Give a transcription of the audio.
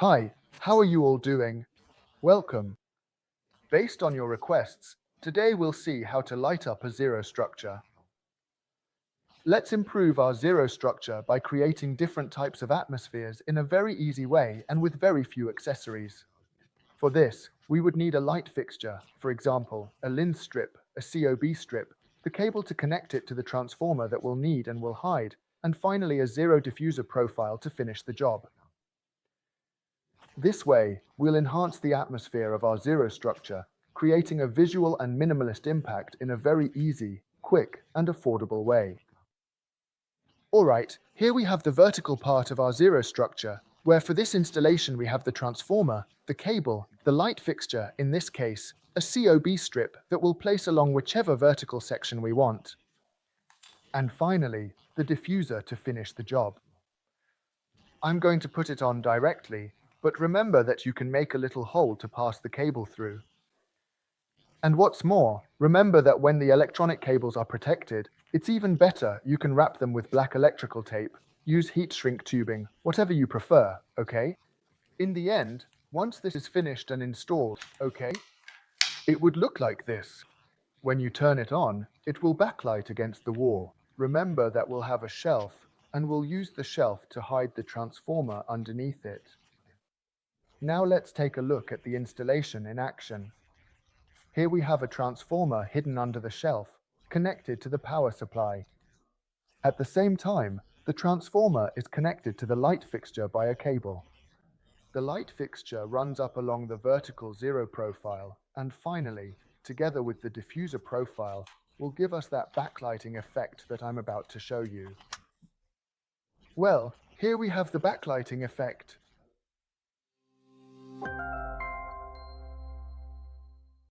Hi, how are you all doing? Welcome. Based on your requests, today we'll see how to light up a zero structure. Let's improve our zero structure by creating different types of atmospheres in a very easy way and with very few accessories. For this, we would need a light fixture, for example, a lens strip, a COB strip, the cable to connect it to the transformer that we'll need and will hide, and finally a zero diffuser profile to finish the job. This way, we'll enhance the atmosphere of our zero structure, creating a visual and minimalist impact in a very easy, quick, and affordable way. Alright, here we have the vertical part of our zero structure, where for this installation we have the transformer, the cable, the light fixture, in this case, a COB strip that we'll place along whichever vertical section we want. And finally, the diffuser to finish the job. I'm going to put it on directly, but remember that you can make a little hole to pass the cable through. And what's more, remember that when the electronic cables are protected, it's even better you can wrap them with black electrical tape, use heat shrink tubing, whatever you prefer, okay? In the end, once this is finished and installed, okay, it would look like this. When you turn it on, it will backlight against the wall. Remember that we'll have a shelf, and we'll use the shelf to hide the transformer underneath it. Now let's take a look at the installation in action. Here we have a transformer hidden under the shelf, connected to the power supply. At the same time, the transformer is connected to the light fixture by a cable. The light fixture runs up along the vertical zero profile, and finally, together with the diffuser profile, will give us that backlighting effect that I'm about to show you. Well, here we have the backlighting effect.